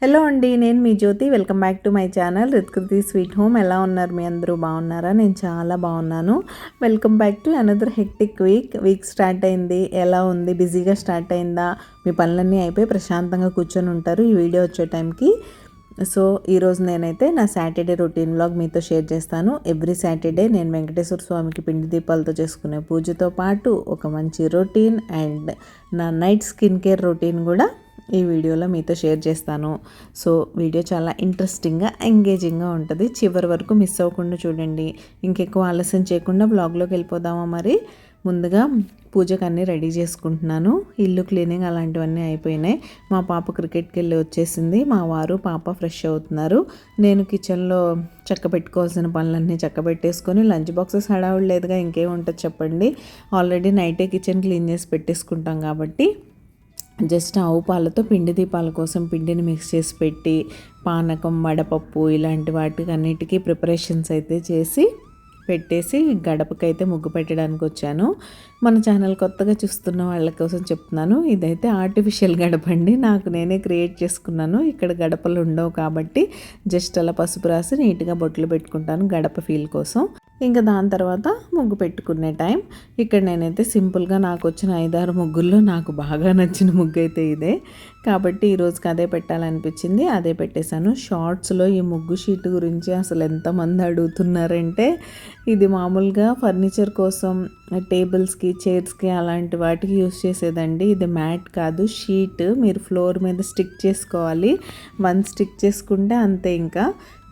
Hello అండి, నేను మీ Jyothi. Welcome back to my channel Rithkriti sweet home. ఎలా ఉన్నారు మీ అందరూ? బాగున్నారా? నేను చాలా బాగున్నాను. Welcome back to another hectic week start అయింది. ఎలా ఉంది? బిజీగా స్టార్ట్ అయిందా? మీ పనులన్నీ అయిపోయి ప్రశాంతంగా కూర్చొని ఉంటారు ఈ వీడియో వచ్చే టైంకి. సో ఈరోజు నేనైతే నా సాటర్డే రొటీన్ వ్లాగ్ మీతో షేర్ చేస్తాను. ఎవ్రీ సాటర్డే నేను వెంకటేశ్వర స్వామికి పిండి దీపాలతో చేసుకునే పూజతో పాటు ఒక మంచి రొటీన్ అండ్ నా నైట్ స్కిన్ కేర్ రొటీన్ కూడా ఈ వీడియోలో మీతో షేర్ చేస్తాను. సో వీడియో చాలా ఇంట్రెస్టింగ్గా ఎంగేజింగ్గా ఉంటుంది. చివరి వరకు మిస్ అవ్వకుండా చూడండి. ఇంకెక్కువ ఆలస్యం చేయకుండా వ్లాగ్లోకి వెళ్ళిపోదామా? మరి ముందుగా పూజకు అన్నీ రెడీ చేసుకుంటున్నాను. ఇల్లు క్లీనింగ్ అలాంటివన్నీ అయిపోయినాయి. మా పాప క్రికెట్కి వెళ్ళి వచ్చేసింది. మా వారు పాప ఫ్రెష్ అవుతున్నారు. నేను కిచెన్లో చక్కబెట్టుకోవాల్సిన పనులన్నీ చక్కబెట్టేసుకొని లంచ్ బాక్సెస్ హడావుడు లేదుగా, ఇంకేం ఉంటుంది చెప్పండి. ఆల్రెడీ నైటే కిచెన్ క్లీన్ చేసి పెట్టేసుకుంటాం కాబట్టి జస్ట్ ఆవు పాలతో పిండి దీపాల కోసం పిండిని మిక్స్ చేసి పెట్టి పానకం, వడపప్పు ఇలాంటి వాటికి అన్నిటికీ ప్రిపరేషన్స్ అయితే చేసి పెట్టేసి గడపకైతే ముగ్గు పెట్టడానికి వచ్చాను. మన ఛానల్ కొత్తగా చూస్తున్న వాళ్ళ కోసం చెప్తున్నాను. ఇదైతే ఆర్టిఫిషియల్ గడప అండి, నాకు నేనే క్రియేట్ చేసుకున్నాను. ఇక్కడ గడపలు ఉండవు కాబట్టి జస్ట్ అలా పసుపు రాసి నీట్గా బొట్లు పెట్టుకుంటాను గడప ఫీల్ కోసం. ఇంకా దాని తర్వాత ముగ్గు పెట్టుకునే టైం. ఇక్కడ నేనైతే సింపుల్గా నాకు వచ్చిన 5-6 ముగ్గుల్లో నాకు బాగా నచ్చిన ముగ్గు అయితే ఇదే కాబట్టి ఈరోజుకి అదే పెట్టాలనిపించింది, అదే పెట్టేశాను. షార్ట్స్లో ఈ ముగ్గు షీట్ గురించి అసలు ఎంతమంది అడుగుతున్నారంటే, ఇది మామూలుగా ఫర్నిచర్ కోసం టేబుల్స్కి, చైర్స్కి అలాంటి వాటికి యూస్ చేసేదండి. ఇది మ్యాట్ కాదు, షీట్. మీరు ఫ్లోర్ మీద స్టిక్ చేసుకోవాలి. 1 స్టిక్ చేసుకుంటే అంతే ఇంకా.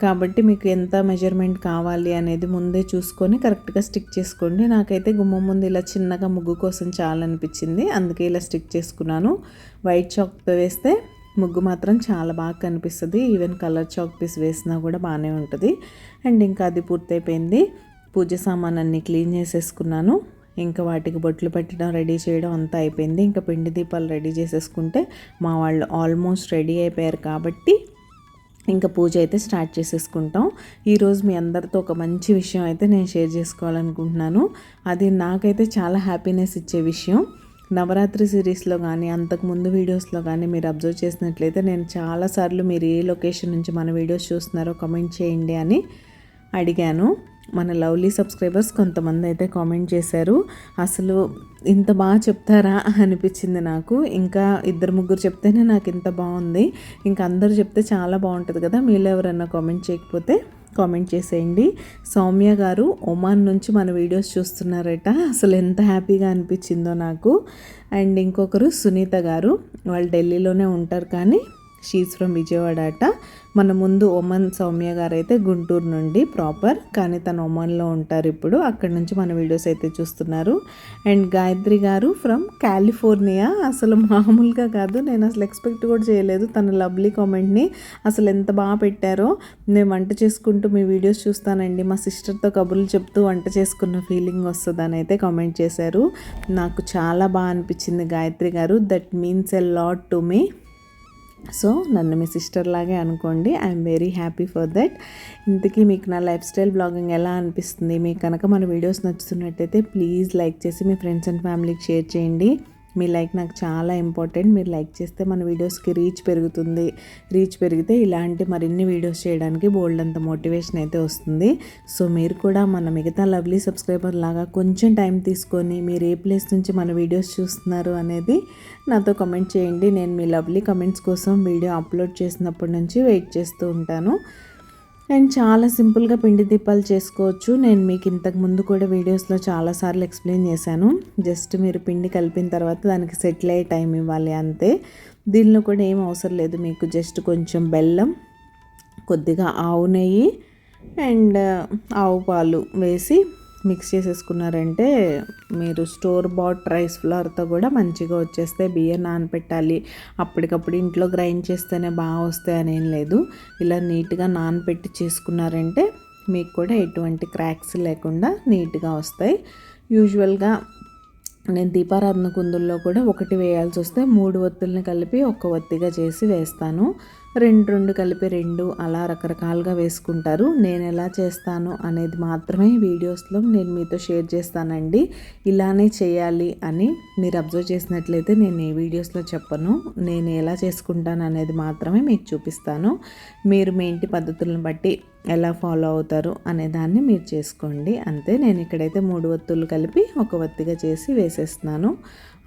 కాబట్టి మీకు ఎంత మెజర్మెంట్ కావాలి అనేది ముందే చూసుకొని కరెక్ట్గా స్టిక్ చేసుకోండి. నాకైతే గుమ్మం ముందు ఇలా చిన్నగా ముగ్గు కోసం చాలా అనిపించింది, అందుకే ఇలా స్టిక్ చేసుకున్నాను. వైట్ చాక్తో వేస్తే ముగ్గు మాత్రం చాలా బాగా కనిపిస్తుంది. ఈవెన్ కలర్ చాక్ పీస్ వేసినా కూడా బాగానే ఉంటుంది. అండ్ ఇంకా అది పూర్తయిపోయింది. పూజ సామాన్ అన్నీ క్లీన్ చేసేసుకున్నాను. ఇంకా వాటికి బొట్లు పెట్టడం, రెడీ చేయడం అంతా అయిపోయింది. ఇంకా పిండి దీపాలు రెడీ చేసేసుకుంటే మా వాళ్ళు ఆల్మోస్ట్ రెడీ అయిపోయారు కాబట్టి ఇంకా పూజ అయితే స్టార్ట్ చేసేసుకుంటాం. ఈరోజు మీ అందరితో ఒక మంచి విషయం అయితే నేను షేర్ చేసుకోవాలనుకుంటున్నాను. అది నాకైతే చాలా హ్యాపీనెస్ ఇచ్చే విషయం. నవరాత్రి సిరీస్లో కానీ అంతకుముందు వీడియోస్లో కానీ మీరు అబ్జర్వ్ చేసినట్లయితే నేను చాలాసార్లు మీరు ఏ లొకేషన్ నుంచి మన వీడియోస్ చూస్తున్నారో కామెంట్ చేయండి అని అడిగాను. మన లవ్లీ సబ్స్క్రైబర్స్ కొంతమంది అయితే కామెంట్ చేశారు. అసలు ఇంత బాగా చెప్తారా అనిపించింది నాకు. ఇంకా 2-3 చెప్తేనే నాకు ఇంత బాగుంది. ఇంకా అందరూ చెప్తే చాలా బాగుంటుంది కదా. మీలో ఎవరన్నా కామెంట్ చేయకపోతే కామెంట్ చేసేయండి. సౌమ్య గారు ఒమాన్ నుంచి మన వీడియోస్ చూస్తున్నారట. అసలు ఎంత హ్యాపీగా అనిపించిందో నాకు. అండ్ ఇంకొకరు సునీత గారు, వాళ్ళు ఢిల్లీలోనే ఉంటారు కానీ షీజ్ ఫ్రమ్ విజయవాడ అట. మన ముందు ఒమన్ సౌమ్య గారు అయితే గుంటూరు నుండి ప్రాపర్, కానీ తను ఒమన్లో ఉంటారు ఇప్పుడు. అక్కడ నుంచి మన వీడియోస్ అయితే చూస్తున్నారు. అండ్ గాయత్రి గారు ఫ్రమ్ కాలిఫోర్నియా. అసలు మామూలుగా కాదు, నేను అసలు ఎక్స్పెక్ట్ కూడా చేయలేదు తన లవ్లీ కామెంట్ని. అసలు ఎంత బాగా పెట్టారో. నేను వంట చేసుకుంటూ మీ వీడియోస్ చూస్తానండి, మా సిస్టర్తో కబుర్లు చెప్తూ వంట చేసుకున్న ఫీలింగ్ వస్తుందని అయితే కామెంట్ చేశారు. నాకు చాలా బాగా అనిపించింది గాయత్రి గారు. That means a lot to me. So నన్ను మీ సిస్టర్ లాగే అనుకోండి. I'm very happy for that. ఇంతకీ మీకు నా లైఫ్ స్టైల్ బ్లాగింగ్ ఎలా అనిపిస్తుంది? మీకు కనుక మన వీడియోస్ నచ్చుతున్నట్టయితే ప్లీజ్ లైక్ చేసి మీ ఫ్రెండ్స్ అండ్ ఫ్యామిలీకి షేర్ చేయండి. మీ లైక్ నాకు చాలా ఇంపార్టెంట్. మీరు లైక్ చేస్తే మన వీడియోస్కి రీచ్ పెరుగుతుంది. రీచ్ పెరిగితే ఇలాంటి మరిన్ని వీడియోస్ చేయడానికి బోల్డ్ అంత మోటివేషన్ అయితే వస్తుంది. సో మీరు కూడా మన మిగతా లవ్లీ సబ్స్క్రైబర్ లాగా కొంచెం టైం తీసుకొని మీరు ఏ ప్లేస్ నుంచి మన వీడియోస్ చూస్తున్నారు అనేది నాతో కమెంట్ చేయండి. నేను మీ లవ్లీ కమెంట్స్ కోసం వీడియో అప్లోడ్ చేసినప్పటి నుంచి వెయిట్ చేస్తూ ఉంటాను. అండ్ చాలా సింపుల్గా పిండి దీపాలు చేసుకోవచ్చు. నేను మీకు ఇంతకు ముందు కూడా వీడియోస్లో చాలాసార్లు ఎక్స్ప్లెయిన్ చేశాను. జస్ట్ మీరు పిండి కలిపిన తర్వాత దానికి సెటిల్ అయ్యే టైం ఇవ్వాలి అంతే. దీనిలో కూడా ఏం అవసరం లేదు. మీకు జస్ట్ కొంచెం బెల్లం, కొద్దిగా ఆవు నెయ్యి అండ్ ఆవు పాలు వేసి మిక్స్ చేసేసుకున్నారంటే మీరు స్టోర్ బాట్ రైస్ ఫ్లోర్తో కూడా మంచిగా వచ్చేస్తే. బియ్యం నానపెట్టాలి, అప్పటికప్పుడు ఇంట్లో గ్రైండ్ చేస్తేనే బాగా వస్తాయి అని ఏం లేదు. ఇలా నీట్గా నానపెట్టి చేసుకున్నారంటే మీకు కూడా ఎటువంటి క్రాక్స్ లేకుండా నీట్గా వస్తాయి. యూజువల్గా నేను దీపారాధన కుందుల్లో కూడా ఒకటి వేయాల్సి వస్తే 3 ఒత్తుల్ని కలిపి ఒక్క ఒత్తిగా చేసి వేస్తాను. 2 కలిపి 2 అలా రకరకాలుగా వేసుకుంటారు. నేను ఎలా చేస్తాను అనేది మాత్రమే వీడియోస్లో నేను మీతో షేర్ చేస్తానండి. ఇలానే చేయాలి అని మీరు అబ్జర్వ్ చేసినట్లయితే నేను ఈ వీడియోస్లో చెప్పను. నేను ఎలా చేసుకుంటాను అనేది మాత్రమే మీకు చూపిస్తాను. మీరు మీ ఇంటి పద్ధతులను బట్టి ఎలా ఫాలో అవుతారు అనే దాన్ని మీరు చేసుకోండి అంతే. నేను ఇక్కడైతే 3 ఒత్తులు కలిపి ఒక ఒత్తిగా చేసి వేసేస్తున్నాను.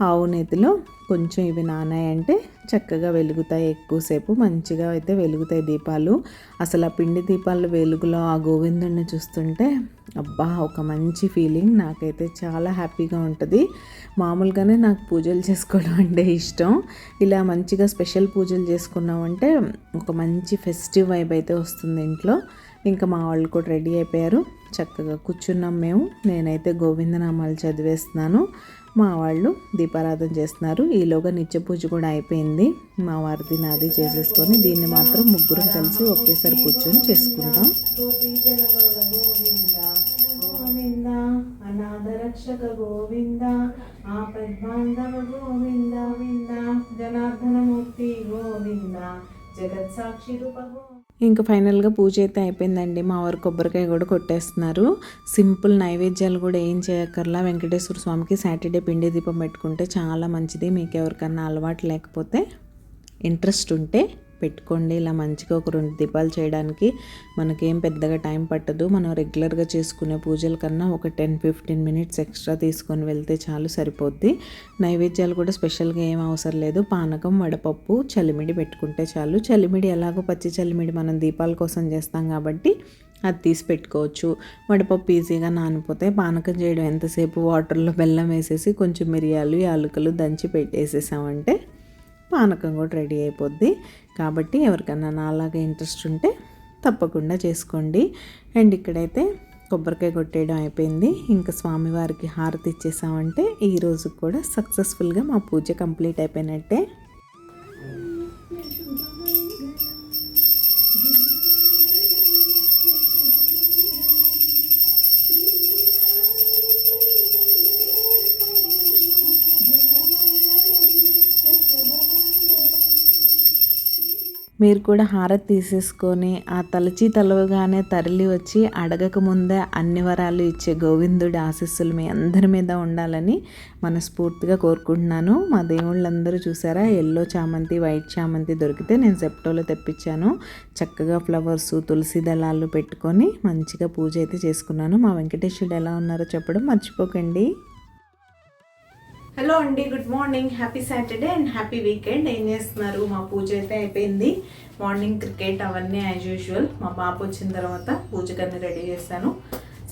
ఆవు నేతిలో కొంచెం ఇవి నానాయంటే చక్కగా వెలుగుతాయి, ఎక్కువసేపు మంచిగా అయితే వెలుగుతాయి దీపాలు. అసలు ఆ పిండి దీపాల వెలుగులో ఆ గోవిందుడిని చూస్తుంటే అబ్బా ఒక మంచి ఫీలింగ్. నాకైతే చాలా హ్యాపీగా ఉంటుంది. మామూలుగానే నాకు పూజలు చేసుకోవడం అంటే ఇష్టం. ఇలా మంచిగా స్పెషల్ పూజలు చేసుకున్నామంటే ఒక మంచి ఫెస్టివ్ వైబ్ అయితే వస్తుంది ఇంట్లో. ఇంకా మా వాళ్ళు కూడా రెడీ అయిపోయారు, చక్కగా కూర్చున్నాం మేము. నేనైతే గోవిందనామాలు చదివేస్తున్నాను, మా వాళ్ళు దీపారాధన చేస్తున్నారు. ఈలోగా నిత్య పూజ కూడా అయిపోయింది. మా వారిది నాది చేసేసుకొని దీన్ని మాత్రం ముగ్గురం కలిసి ఒకేసారి కూర్చొని చేసుకుంటాం. అనాథరక్షక గోవింద, ఆపద్బాంధవ గోవింద వింద, జనార్దనమూర్తి గోవింద, జగత్ సాక్షి రూప. ఇంకా ఫైనల్గా పూజ అయితే అయిపోయిందండి. మా వారు కొబ్బరికాయ కూడా కొట్టేస్తున్నారు. సింపుల్ నైవేద్యాలు కూడా ఏం చేయక్కర్లా. వెంకటేశ్వర స్వామికి సాటర్డే పిండి దీపం పెట్టుకుంటే చాలా మంచిది. మీకు ఎవరికన్నా అలవాటు లేకపోతే ఇంట్రెస్ట్ ఉంటే పెట్టుకోండి. ఇలా మంచిగా ఒక 2 దీపాలు చేయడానికి మనకేం పెద్దగా టైం పట్టదు. మనం రెగ్యులర్గా చేసుకునే పూజల కన్నా ఒక 10-15 మినిట్స్ ఎక్స్ట్రా తీసుకొని వెళ్తే చాలు, సరిపోద్ది. నైవేద్యాలు కూడా స్పెషల్గా ఏం అవసరం లేదు. పానకం, వడపప్పు, చలిమిడి పెట్టుకుంటే చాలు. చలిమిడి ఎలాగో పచ్చి చలిమిడి మనం దీపాల కోసం చేస్తాం కాబట్టి అది తీసి పెట్టుకోవచ్చు. వడపప్పు ఈజీగా నానిపోతే. పానకం చేయడం ఎంతసేపు, వాటర్లో బెల్లం వేసేసి కొంచెం మిరియాలు, యాలకులు దంచి పెట్టేసేసామంటే పానకం కూడా రెడీ అయిపోద్ది. కాబట్టి ఎవరికన్నా నాలాగా ఇంట్రెస్ట్ ఉంటే తప్పకుండా చేసుకోండి. అండ్ ఇక్కడైతే కొబ్బరికాయ కొట్టేయడం అయిపోయింది. ఇంకా స్వామివారికి హారతి ఇచ్చేసామంటే ఈరోజు కూడా సక్సెస్ఫుల్గా మా పూజ కంప్లీట్ అయిపోయినట్టే. మీరు కూడా హారతి తీసేసుకొని ఆ తలచి తలవగానే తరలి వచ్చి అడగక ముందే అన్ని వరాలు ఇచ్చే గోవిందుడి ఆశీస్సులు మీ అందరి మీద ఉండాలని మనస్ఫూర్తిగా కోరుకుంటున్నాను. మా దేవుళ్ళందరూ చూసారా, ఎల్లో చామంతి, వైట్ చామంతి దొరికితే నేను జెప్టోలో తెప్పించాను. చక్కగా ఫ్లవర్స్, తులసి దళాలు పెట్టుకొని మంచిగా పూజ అయితే చేసుకున్నాను. మా వెంకటేశ్వరుడు ఎలా ఉన్నారో చెప్పడం మర్చిపోకండి. హలో అండి, good morning, happy Saturday and happy weekend. ఏం చేస్తున్నారు? మా పూజ అయితే అయిపోయింది. మార్నింగ్ క్రికెట్ అవన్నీ యాజ్ యూజువల్. మా పాప వచ్చిన తర్వాత పూజకన్నీ రెడీ చేశాను.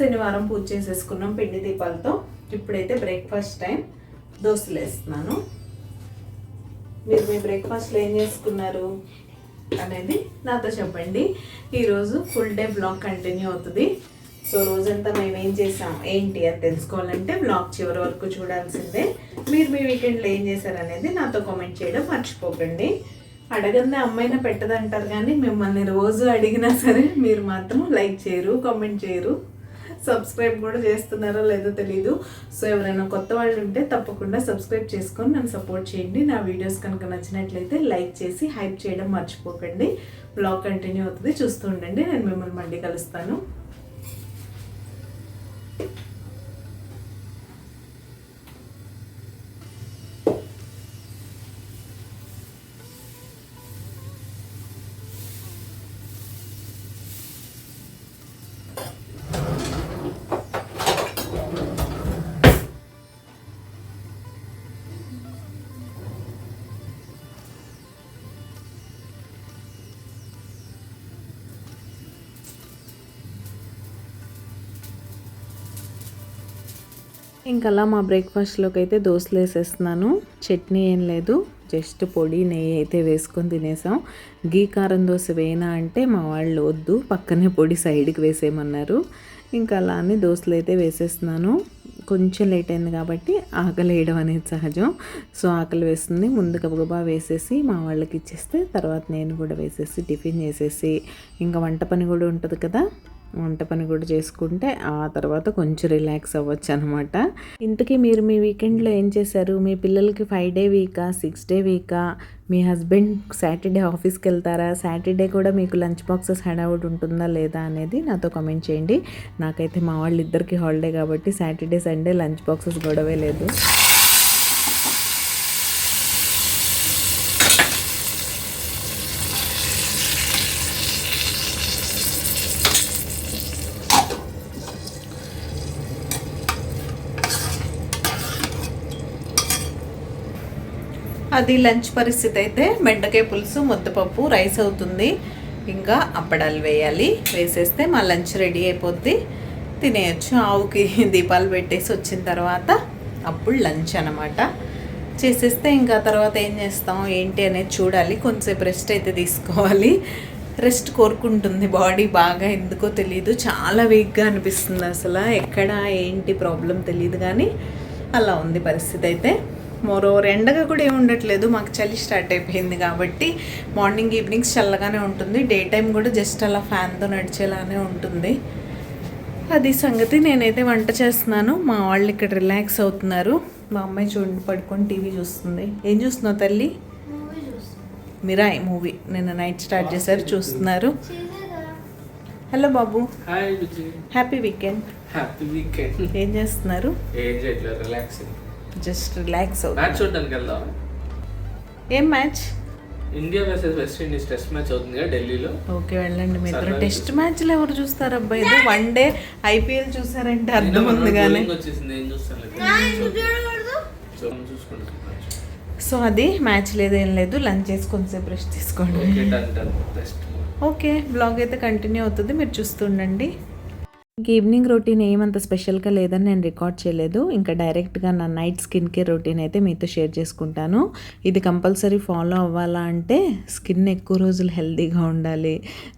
శనివారం పూజ చేసేసుకున్నాం పిండి దీపాలతో. ఇప్పుడైతే బ్రేక్ఫాస్ట్ టైం. దోశలు వేస్తున్నాను. మీరు మీ బ్రేక్ఫాస్ట్లో ఏం చేసుకున్నారు అనేది నాతో చెప్పండి. ఈరోజు ఫుల్ డే బ్లాగ్ కంటిన్యూ అవుతుంది. సో రోజంతా మేము ఏం చేసాం ఏంటి అని తెలుసుకోవాలంటే బ్లాగ్ చివరి వరకు చూడాల్సిందే. మీరు మీ వీకెండ్లో ఏం చేశారనేది నాతో కామెంట్ చేయడం మర్చిపోకండి. అడగందే అమ్మాయినా పెట్టదంటారు, కానీ మిమ్మల్ని రోజు అడిగినా సరే మీరు మాత్రం లైక్ చేయరు, కామెంట్ చేయరు, సబ్స్క్రైబ్ కూడా చేస్తున్నారో లేదో తెలీదు. సో ఎవరైనా కొత్త వాళ్ళు ఉంటే తప్పకుండా సబ్స్క్రైబ్ చేసుకొని నన్ను సపోర్ట్ చేయండి. నా వీడియోస్ కనుక నచ్చినట్లయితే లైక్ చేసి హైప్ చేయడం మర్చిపోకండి. బ్లాగ్ కంటిన్యూ అవుతుంది, చూస్తూ ఉండండి. నేను మిమ్మల్ని మళ్ళీ కలుస్తాను. ఇంకా అలా మా బ్రేక్ఫాస్ట్లోకి అయితే దోశలు వేసేస్తున్నాను. చట్నీ ఏం లేదు, జస్ట్ పొడి నెయ్యి అయితే వేసుకొని తినేసాం. గీ కారం దోశ వేయనా అంటే మా వాళ్ళు వద్దు, పక్కనే పొడి సైడ్కి వేసేయమన్నారు. ఇంకా అలా అని దోశలు అయితే వేసేస్తున్నాను. కొంచెం లేట్ అయింది కాబట్టి ఆకలి వేయడం అనేది సహజం. సో ఆకలి వేస్తుంది, ముందు గబగబా వేసేసి మా వాళ్ళకి ఇచ్చేస్తే తర్వాత నేను కూడా వేసేసి టిఫిన్ చేసేసి ఇంకా వంట పని కూడా ఉంటుంది కదా, వంట పని కూడా చేసుకుంటే ఆ తర్వాత కొంచెం రిలాక్స్ అవ్వచ్చు అనమాట. ఇంతకీ మీరు మీ వీకెండ్లో ఏం చేశారు? మీ పిల్లలకి 5 డే వీకా, 6 డే వీకా? మీ హస్బెండ్ సాటర్డే ఆఫీస్కి వెళ్తారా? సాటర్డే కూడా మీకు లంచ్ బాక్సెస్ హడావుడ్ ఉంటుందా లేదా అనేది నాతో కామెంట్ చేయండి. నాకైతే మా వాళ్ళిద్దరికి హాలిడే కాబట్టి సాటర్డే సండే లంచ్ బాక్సెస్ గొడవే లేదు. అది లంచ్ పరిస్థితి అయితే బెండకాయ పులుసు, ముద్దపప్పు, రైస్ అవుతుంది. ఇంకా అప్పడాలు వేయాలి, వేసేస్తే మా లంచ్ రెడీ అయిపోద్ది, తినేయచ్చు. ఆవుకి దీపాలు పెట్టేసి వచ్చిన తర్వాత అప్పుడు లంచ్ అనమాట చేసేస్తే ఇంకా తర్వాత ఏం చేస్తాం ఏంటి అనేది చూడాలి. కొంచెంసేపు రెస్ట్ అయితే తీసుకోవాలి. రెస్ట్ కోరుకుంటుంది బాడీ బాగా, ఎందుకో తెలియదు, చాలా వీక్గా అనిపిస్తుంది. అసలు ఎక్కడ ఏంటి ప్రాబ్లం తెలియదు కానీ అలా ఉంది పరిస్థితి అయితే. మోరోవర్ ఎండగా కూడా ఏమి ఉండట్లేదు, మాకు చలి స్టార్ట్ అయిపోయింది కాబట్టి మార్నింగ్ ఈవినింగ్స్ చల్లగానే ఉంటుంది. డే టైం కూడా జస్ట్ అలా ఫ్యాన్తో నడిచేలానే ఉంటుంది. అది సంగతి. నేనైతే వంట చేస్తున్నాను, మా వాళ్ళు ఇక్కడ రిలాక్స్ అవుతున్నారు. మా అమ్మాయి చూడండి పడుకొని టీవీ చూస్తుంది. ఏం చూస్తున్నావు తల్లి? మిరాయి మూవీ నిన్న నైట్ స్టార్ట్ చేశారు, చూస్తున్నారు. హలో బాబు, హ్యాపీ వీకెండ్. Happy weekend. ఏం చేస్తున్నారు? ఏం చేయట్లేదు, రిలాక్సింగ్, జస్ట్ రిలాక్స్ అవుతుంది. మ్యాచ్ చూడడానికి వెళ్దాం. ఏం match? India versus west Indies test match అవుతుంది కదా ఢిల్లీలో. ఓకే వెళ్ళండి మీ ఇద్దరు. టెస్ట్ మ్యాచ్లు ఎవరు చూస్తారు అబ్బాయి? ఇది 1 డే ఐపీఎల్ చూసారంటే అర్థం ఉంది కానీ వచ్చేసింది, ఏం చూస్తాను. సో అది మ్యాచ్ లేదు ఏం లేదు, లంచ్ చేసి కొంచెంసేపు రెస్ట్ తీసుకోండి. ఓకే బ్లాగ్ అయితే కంటిన్యూ అవుతుంది, మీరు చూస్తుండండి. ఇంక ఈవినింగ్ రొటీన్ ఏమంత స్పెషల్గా లేదని నేను రికార్డ్ చేయలేదు. ఇంకా డైరెక్ట్గా నా నైట్ స్కిన్ కేర్ రొటీన్ అయితే మీతో షేర్ చేసుకుంటాను. ఇది కంపల్సరీ ఫాలో అవ్వాలా అంటే స్కిన్ ఎక్కువ రోజులు హెల్తీగా ఉండాలి,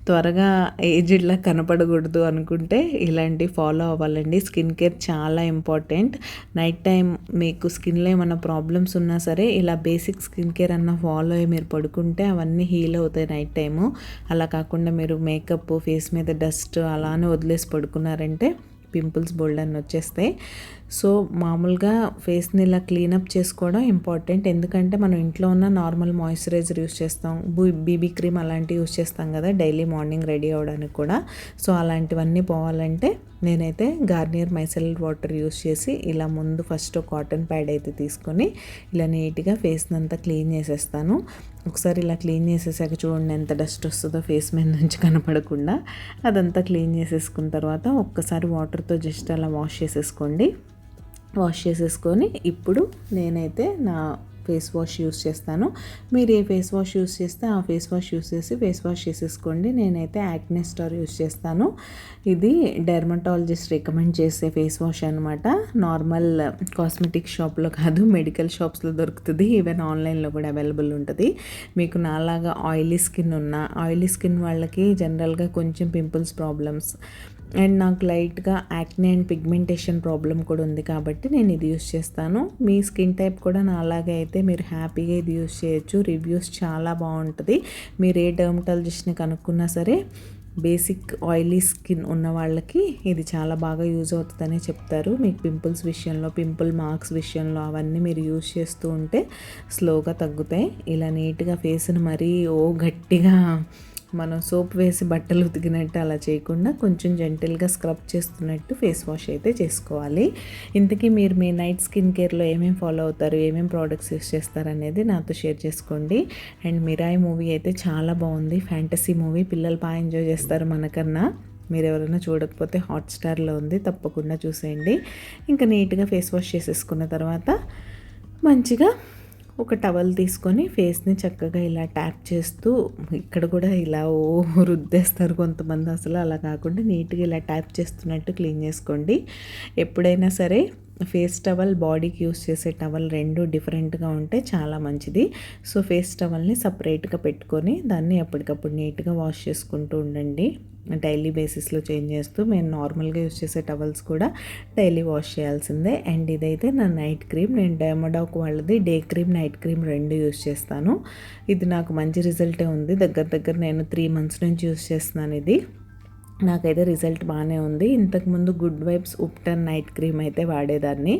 త్వరగా ఏజ్డ్లా కనపడకూడదు అనుకుంటే ఇలాంటివి ఫాలో అవ్వాలండి. స్కిన్ కేర్ చాలా ఇంపార్టెంట్. నైట్ టైం మీకు స్కిన్లో ఏమైనా ప్రాబ్లమ్స్ ఉన్నా సరే ఇలా బేసిక్ స్కిన్ కేర్ అన్న ఫాలో అయ్యి మీరు పడుకుంటే అవన్నీ హీల్ అవుతాయి నైట్ టైము. అలా కాకుండా మీరు మేకప్, ఫేస్ మీద డస్ట్ అలానే వదిలేసి పడుకున్నారంటే పింపుల్స్ బోల్డ్ అని వచ్చేస్తాయి. సో మామూలుగా ఫేస్ని ఇలా క్లీనప్ చేసుకోవడం ఇంపార్టెంట్. ఎందుకంటే మనం ఇంట్లో ఉన్న నార్మల్ మాయిశ్చరైజర్ యూస్ చేస్తాం, బీబీ క్రీమ్ అలాంటివి యూస్ చేస్తాం కదా డైలీ మార్నింగ్ రెడీ అవ్వడానికి కూడా. సో అలాంటివన్నీ పోవాలంటే నేనైతే గార్నియర్ మైసెల్ వాటర్ యూస్ చేసి ఇలా ముందు ఫస్ట్ కాటన్ ప్యాడ్ అయితే తీసుకొని ఇలా నీట్గా ఫేస్ని అంతా క్లీన్ చేసేస్తాను. ఒకసారి ఇలా క్లీన్ చేసేసాక చూడండి ఎంత డస్ట్ వస్తుందో ఫేస్ మీద నుంచి కనపడకుండా. అదంతా క్లీన్ చేసేసుకున్న తర్వాత ఒక్కసారి వాటర్తో జస్ట్ అలా వాష్ చేసేసుకొని ఇప్పుడు నేనైతే నా ఫేస్ వాష్ యూస్ చేస్తాను. మీరు ఏ ఫేస్ వాష్ యూస్ చేస్తే ఆ ఫేస్ వాష్ యూస్ చేసి ఫేస్ వాష్ చేసేసుకోండి. నేనైతే యాక్నే స్టార్ యూస్ చేస్తాను. ఇది డెర్మటాలజిస్ట్ రికమెండ్ చేసే ఫేస్ వాష్ అనమాట. నార్మల్ కాస్మెటిక్ షాప్లో కాదు, మెడికల్ షాప్స్లో దొరుకుతుంది, ఈవెన్ ఆన్లైన్లో కూడా అవైలబుల్ ఉంటుంది. మీకు నాలాగా ఆయిలీ స్కిన్ వాళ్ళకి జనరల్గా కొంచెం పింపుల్స్ ప్రాబ్లమ్స్ అండ్ నాకు లైట్గా యాక్నే అండ్ పిగ్మెంటేషన్ ప్రాబ్లం కూడా ఉంది కాబట్టి నేను ఇది యూస్ చేస్తాను. మీ స్కిన్ టైప్ కూడా నా అలాగే అయితే మీరు హ్యాపీగా ఇది యూస్ చేయొచ్చు. రివ్యూస్ చాలా బాగుంటుంది. మీరు ఏ డర్మటాలజిస్ట్ని కనుక్కున్నా సరే బేసిక్ ఆయిలీ స్కిన్ ఉన్న వాళ్ళకి ఇది చాలా బాగా యూజ్ అవుతుందని చెప్తారు. మీకు పింపుల్స్ విషయంలో, పింపుల్ మార్క్స్ విషయంలో అవన్నీ మీరు యూజ్ చేస్తూ ఉంటే స్లోగా తగ్గుతాయి. ఇలా నీట్గా ఫేస్ని మరీ గట్టిగా మనం సోప్ వేసి బట్టలు ఉతికినట్టు అలా చేయకుండా కొంచెం జెంటిల్గా స్క్రబ్ చేస్తున్నట్టు ఫేస్ వాష్ అయితే చేసుకోవాలి. ఇంతకీ మీరు మీ నైట్ స్కిన్ కేర్లో ఏమేమి ఫాలో అవుతారు, ఏమేమి ప్రోడక్ట్స్ యూస్ చేస్తారు అనేది నాతో షేర్ చేసుకోండి. అండ్ మిరాయి మూవీ అయితే చాలా బాగుంది, ఫ్యాంటసీ మూవీ, పిల్లలు బాగా ఎంజాయ్ చేస్తారు మనకన్నా. మీరు ఎవరైనా చూడకపోతే హాట్స్టార్లో ఉంది, తప్పకుండా చూసేయండి. ఇంకా నీట్గా ఫేస్ వాష్ చేసేసుకున్న తర్వాత మంచిగా ఒక టవల్ తీసుకొని ఫేస్ని చక్కగా ఇలా ట్యాప్ చేస్తూ, ఇక్కడ కూడా ఇలా రుద్దేస్తారు కొంతమంది, అసలు అలా కాకుండా నీట్గా ఇలా ట్యాప్ చేస్తున్నట్టు క్లీన్ చేసుకోండి. ఎప్పుడైనా సరే ఫేస్ టవల్ బాడీకి యూస్ చేసే టవల్ రెండు డిఫరెంట్గా ఉంటే చాలా మంచిది. సో ఫేస్ టవల్ని సపరేట్గా పెట్టుకొని దాన్ని ఎప్పటికప్పుడు నీట్గా వాష్ చేసుకుంటూ ఉండండి. డైలీ బేసిస్లో చేంజ్ చేస్తూ, మేము నార్మల్గా యూస్ చేసే టవల్స్ కూడా డైలీ వాష్ చేయాల్సిందే. అండ్ ఇదైతే నా నైట్ క్రీమ్. నేను డెర్మడాక్ వాళ్ళది డే క్రీమ్, నైట్ క్రీమ్ రెండు యూస్ చేస్తాను. ఇది నాకు మంచి రిజల్టే ఉంది. దగ్గర నేను 3 months నుంచి యూస్ చేస్తున్నాను. ఇది నాకైతే రిజల్ట్ బాగానే ఉంది. ఇంతకుముందు good vibes ubtan night cream అయితే వాడేదాన్ని.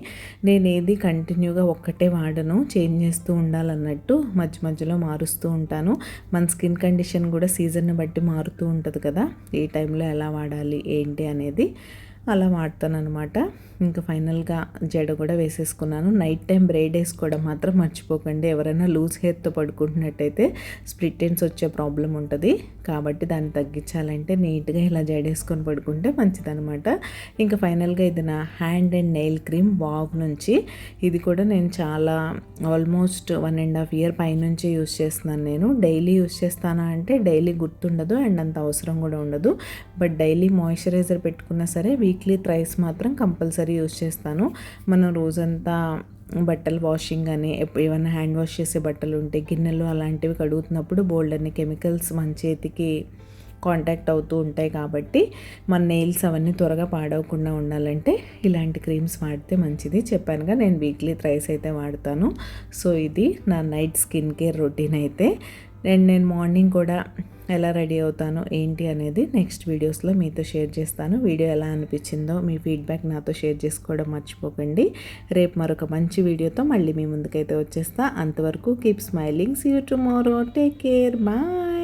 నేను ఏది కంటిన్యూగా ఒక్కటే వాడను, చేంజ్ చేస్తూ ఉండాలన్నట్టు మధ్యలో మారుస్తూ ఉంటాను. మన స్కిన్ కండిషన్ కూడా సీజన్ని బట్టి మారుతూ ఉంటుంది కదా, ఏ టైంలో ఎలా వాడాలి ఏంటి అనేది అలా వాడతాను అనమాట. ఇంకా ఫైనల్గా జడ కూడా వేసేసుకున్నాను. నైట్ టైం బ్రైడ్ వేసుకోవడం మాత్రం మర్చిపోకండి. ఎవరైనా లూజ్ హెయిర్తో పడుకుంటున్నట్టయితే స్ప్లిట్ ఎండ్స్ వచ్చే ప్రాబ్లం ఉంటుంది. కాబట్టి దాన్ని తగ్గించాలంటే నీట్గా ఇలా జడ వేసుకొని పడుకుంటే మంచిదనమాట. ఇంకా ఫైనల్గా ఇది నా hand and nail cream wow నుంచి. ఇది కూడా నేను చాలా ఆల్మోస్ట్ 1.5 year పైనుంచి యూస్ చేస్తున్నాను. నేను డైలీ యూస్ చేస్తానా అంటే డైలీ గుర్తుండదు అండ్ అంత అవసరం కూడా ఉండదు. బట్ డైలీ మాయిశ్చరైజర్ పెట్టుకున్నా సరే వీక్లీ థ్రైస్ మాత్రం కంపల్సరీ యూస్ చేస్తాను. మనం రోజంతా బట్టలు వాషింగ్ అని ఏమైనా హ్యాండ్ వాష్ చేసే బట్టలు ఉంటే, గిన్నెలు అలాంటివి కడుగుతున్నప్పుడు బోల్డ్ అన్ని కెమికల్స్ మన చేతికి కాంటాక్ట్ అవుతూ ఉంటాయి. కాబట్టి మన నెయిల్స్ అవన్నీ త్వరగా పాడవకుండా ఉండాలంటే ఇలాంటి క్రీమ్స్ వాడితే మంచిది. చెప్పానుగా నేను వీక్లీ థ్రైస్ అయితే వాడతాను. సో ఇది నా నైట్ స్కిన్ కేర్ రొటీన్ అయితే. అండ్ నేను మార్నింగ్ కూడా ఎలా రెడీ అవుతానో ఏంటి అనేది నెక్స్ట్ వీడియోస్లో మీతో షేర్ చేస్తాను. వీడియో ఎలా అనిపించిందో మీ ఫీడ్బ్యాక్ నాతో షేర్ చేసుకోవడం మర్చిపోకండి. రేపు మరొక మంచి వీడియోతో మళ్ళీ మీ ముందుకైతే వచ్చేస్తా. అంతవరకు keep smiling. See you tomorrow. Take care. Bye.